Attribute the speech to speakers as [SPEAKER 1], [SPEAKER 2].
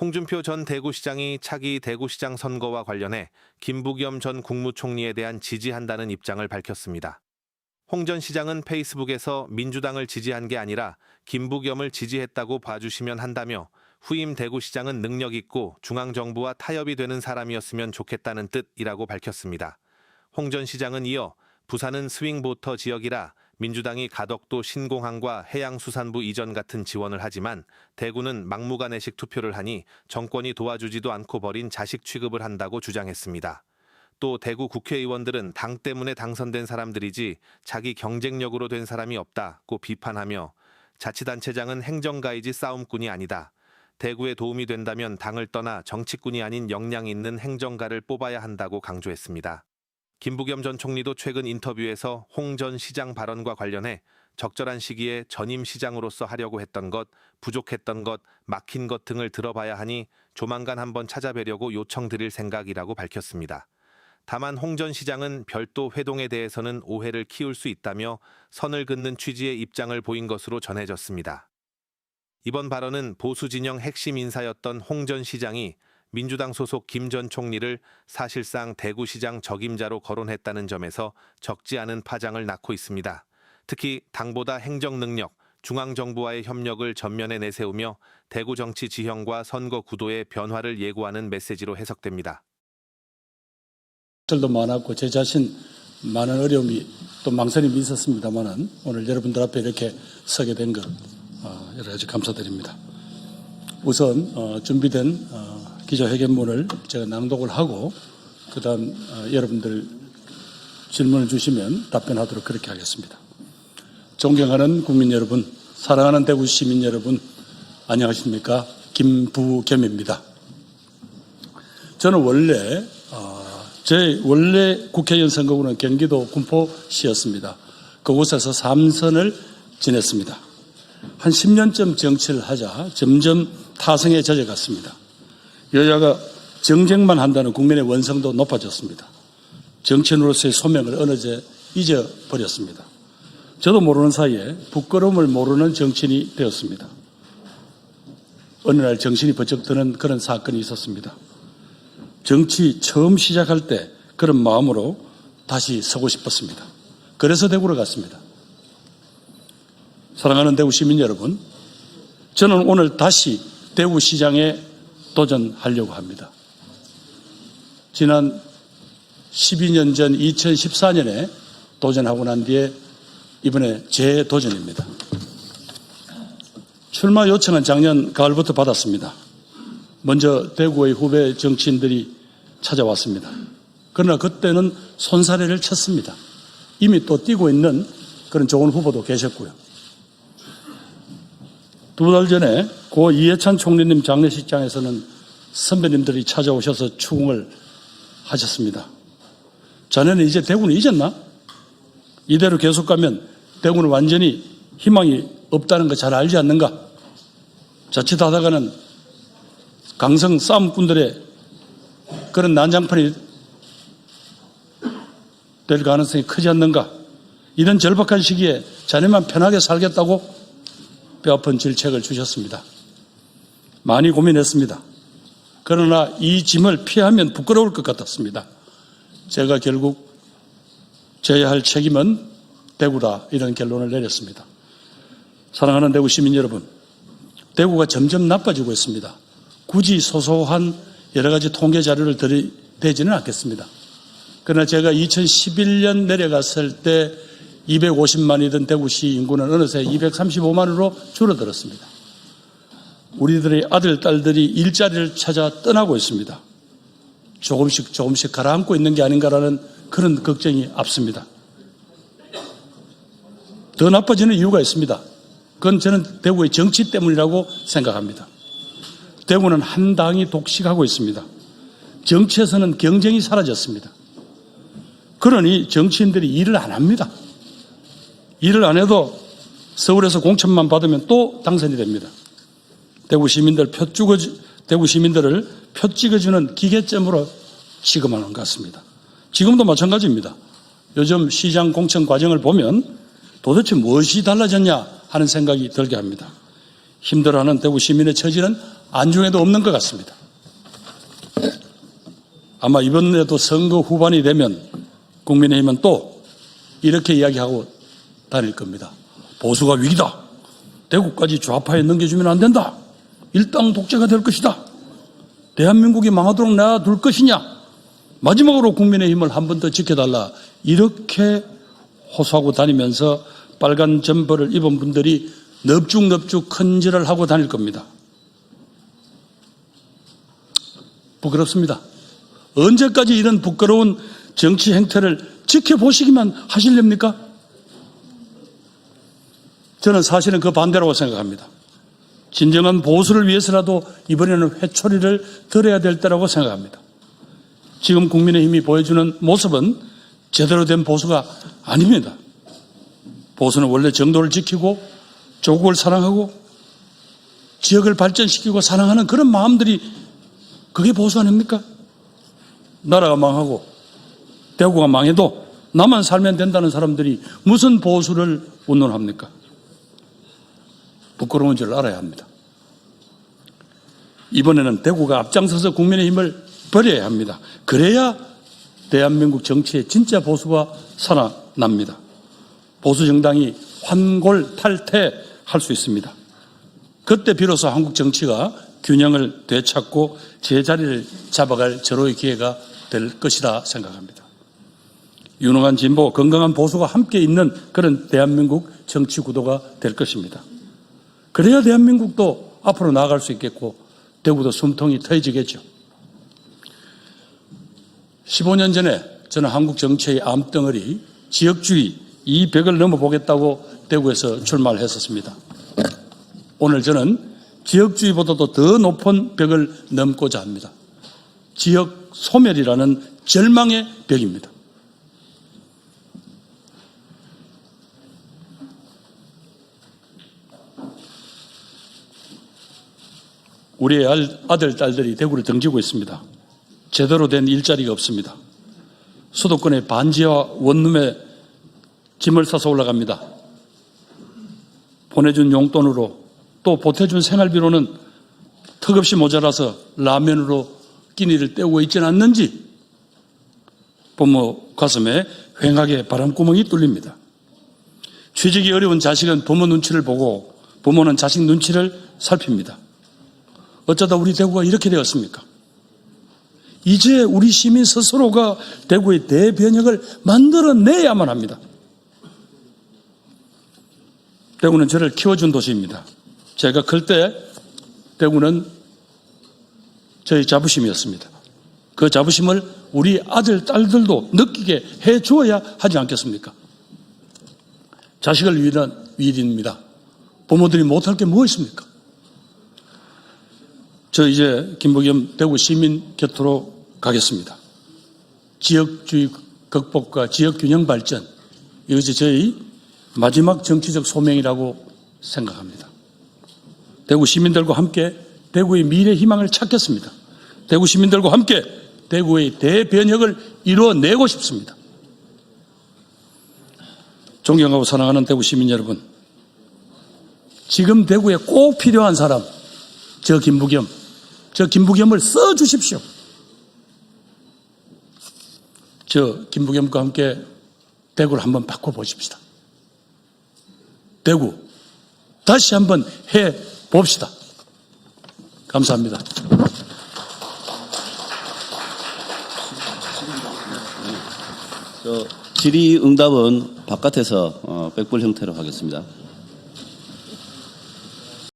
[SPEAKER 1] 홍준표 전 대구시장이 차기 대구시장 선거와 관련해 김부겸 전 국무총리에 대한 지지한다는 입장을 밝혔습니다. 홍 전 시장은 페이스북에서 민주당을 지지한 게 아니라 김부겸을 지지했다고 봐주시면 한다며 후임 대구시장은 능력 있고 중앙정부와 타협이 되는 사람이었으면 좋겠다는 뜻이라고 밝혔습니다. 홍 전 시장은 이어 부산은 스윙보터 지역이라 민주당이 가덕도 신공항과 해양수산부 이전 같은 지원을 하지만 대구는 막무가내식 투표를 하니 정권이 도와주지도 않고 벌인 자식 취급을 한다고 주장했습니다. 또 대구 국회의원들은 당 때문에 당선된 사람들이지 자기 경쟁력으로 된 사람이 없다고 비판하며 자치단체장은 행정가이지 싸움꾼이 아니다. 대구에 도움이 된다면 당을 떠나 정치꾼이 아닌 역량 있는 행정가를 뽑아야 한다고 강조했습니다. 김부겸 전 총리도 최근 인터뷰에서 홍 전 시장 발언과 관련해 적절한 시기에 전임 시장으로서 하려고 했던 것, 부족했던 것, 막힌 것 등을 들어봐야 하니 조만간 한번 찾아뵈려고 요청드릴 생각이라고 밝혔습니다. 다만 홍 전 시장은 별도 회동에 대해서는 오해를 키울 수 있다며 선을 긋는 취지의 입장을 보인 것으로 전해졌습니다. 이번 발언은 보수 진영 핵심 인사였던 홍 전 시장이 민주당 소속 김 전 총리를 사실상 대구시장 적임자로 거론했다는 점에서 적지 않은 파장을 낳고 있습니다. 특히 당보다 행정 능력, 중앙정부와의 협력을 전면에 내세우며 대구 정치 지형과 선거 구도의 변화를 예고하는 메시지로 해석됩니다.
[SPEAKER 2] 들도 많았고 제 자신 많은 어려움이 또 망설임이 있었습니다만은 오늘 여러분들 앞에 이렇게 서게 된 것 여러 가지 감사드립니다. 우선 준비된 기자회견문을 제가 낭독을 하고 그다음 여러분들 질문을 주시면 답변하도록 그렇게 하겠습니다. 존경하는 국민 여러분, 사랑하는 대구 시민 여러분, 안녕하십니까? 김부겸입니다. 저는 원래 제 원래 국회의원 선거구는 경기도 군포시였습니다. 그곳에서 3선을 지냈습니다. 한 10년쯤 정치를 하자 점점 타성에 젖어갔습니다. 여야가 정쟁만 한다는 국민의 원성도 높아졌습니다. 정치인으로서의 소명을 어느새 잊어버렸습니다. 저도 모르는 사이에 부끄러움을 모르는 정치인이 되었습니다. 어느 날 정신이 번쩍 드는 그런 사건이 있었습니다. 정치 처음 시작할 때 그런 마음으로 다시 서고 싶었습니다. 그래서 대구로 갔습니다. 사랑하는 대구 시민 여러분, 저는 오늘 다시 대구시장에 도전하려고 합니다. 지난 12년 전 2014년에 도전하고 난 뒤에 이번에 재도전입니다. 출마 요청은 작년 가을부터 받았습니다. 먼저 대구의 후배 정치인들이 찾아왔습니다. 그러나 그때는 손사래를 쳤습니다. 이미 또 뛰고 있는 그런 좋은 후보도 계셨고요. 2달 전에 고 이해찬 총리님 장례식장에서는 선배님들이 찾아오셔서 추궁을 하셨습니다. 자네는 이제 대구는 잊었나? 이대로 계속 가면 대구는 완전히 희망이 없다는 거 잘 알지 않는가? 자칫하다가는 강성 싸움꾼들의 그런 난장판이 될 가능성이 크지 않는가? 이런 절박한 시기에 자네만 편하게 살겠다고 뼈아픈 질책을 주셨습니다. 많이 고민했습니다. 그러나 이 짐을 피하면 부끄러울 것 같았습니다. 제가 결국 져야 할 책임은 대구다, 이런 결론을 내렸습니다. 사랑하는 대구 시민 여러분, 대구가 점점 나빠지고 있습니다. 굳이 소소한 여러 가지 통계 자료를 들이대지는 않겠습니다. 그러나 제가 2011년 내려갔을 때 250만이던 대구시 인구는 어느새 235만으로 줄어들었습니다. 우리들의 아들, 딸들이 일자리를 찾아 떠나고 있습니다. 조금씩 가라앉고 있는 게 아닌가라는 그런 걱정이 앞섭니다. 더 나빠지는 이유가 있습니다. 그건 저는 대구의 정치 때문이라고 생각합니다. 대구는 한 당이 독식하고 있습니다. 정치에서는 경쟁이 사라졌습니다. 그러니 정치인들이 일을 안 합니다. 일을 안 해도 서울에서 공천만 받으면 또 당선이 됩니다. 대구 시민들을 표 찍어주는 기계점으로 취급하는 것 같습니다. 지금도 마찬가지입니다. 요즘 시장 공천 과정을 보면 도대체 무엇이 달라졌냐 하는 생각이 들게 합니다. 힘들어하는 대구 시민의 처지는 안중에도 없는 것 같습니다. 아마 이번에도 선거 후반이 되면 국민의힘은 또 이렇게 이야기하고 다닐 겁니다. 보수가 위기다. 대구까지 좌파에 넘겨주면 안 된다. 일당 독재가 될 것이다. 대한민국이 망하도록 놔둘 것이냐. 마지막으로 국민의힘을 한 번 더 지켜달라. 이렇게 호소하고 다니면서 빨간 점퍼를 입은 분들이 넙죽넙죽 큰절을 하고 다닐 겁니다. 부끄럽습니다. 언제까지 이런 부끄러운 정치 행태를 지켜보시기만 하실렵니까? 저는 사실은 그 반대라고 생각합니다. 진정한 보수를 위해서라도 이번에는 회초리를 들어야 될 때라고 생각합니다. 지금 국민의힘이 보여주는 모습은 제대로 된 보수가 아닙니다. 보수는 원래 정도를 지키고 조국을 사랑하고 지역을 발전시키고 사랑하는 그런 마음들이 그게 보수 아닙니까? 나라가 망하고 대구가 망해도 나만 살면 된다는 사람들이 무슨 보수를 운운합니까? 부끄러운 줄 알아야 합니다. 이번에는 대구가 앞장서서 국민의힘을 버려야 합니다. 그래야 대한민국 정치의 진짜 보수가 살아납니다. 보수 정당이 환골탈퇴할 수 있습니다. 그때 비로소 한국 정치가 균형을 되찾고 제자리를 잡아갈 절호의 기회가 될 것이라 생각합니다. 유능한 진보, 건강한 보수가 함께 있는 그런 대한민국 정치 구도가 될 것입니다. 그래야 대한민국도 앞으로 나아갈 수 있겠고 대구도 숨통이 트여지겠죠. 15년 전에 저는 한국 정치의 암덩어리 지역주의 이 벽을 넘어보겠다고 대구에서 출마를 했었습니다. 오늘 저는 지역주의보다도 더 높은 벽을 넘고자 합니다. 지역 소멸이라는 절망의 벽입니다. 우리의 아들, 딸들이 대구를 등지고 있습니다. 제대로 된 일자리가 없습니다. 수도권의 반지하 원룸에 짐을 싸서 올라갑니다. 보내준 용돈으로 또 보태준 생활비로는 턱없이 모자라서 라면으로 끼니를 때우고 있지는 않는지 부모 가슴에 휑하게 바람구멍이 뚫립니다. 취직이 어려운 자식은 부모 눈치를 보고 부모는 자식 눈치를 살핍니다. 어쩌다 우리 대구가 이렇게 되었습니까? 이제 우리 시민 스스로가 대구의 대변혁을 만들어내야만 합니다. 대구는 저를 키워준 도시입니다. 제가 클 때 대구는 저희 자부심이었습니다. 그 자부심을 우리 아들, 딸들도 느끼게 해주어야 하지 않겠습니까? 자식을 위한 일입니다. 부모들이 못할 게 뭐 있습니까? 저 이제 김부겸 대구 시민 곁으로 가겠습니다. 지역주의 극복과 지역균형 발전, 이것이 저희 마지막 정치적 소명이라고 생각합니다. 대구 시민들과 함께 대구의 미래 희망을 찾겠습니다. 대구 시민들과 함께 대구의 대변혁을 이루어내고 싶습니다. 존경하고 사랑하는 대구 시민 여러분, 지금 대구에 꼭 필요한 사람, 저 김부겸을 써주십시오. 저 김부겸과 함께 대구를 한번 바꿔보십시다. 대구 다시 한번 해봅시다. 감사합니다.
[SPEAKER 3] 질의응답은 바깥에서 백불 형태로 하겠습니다.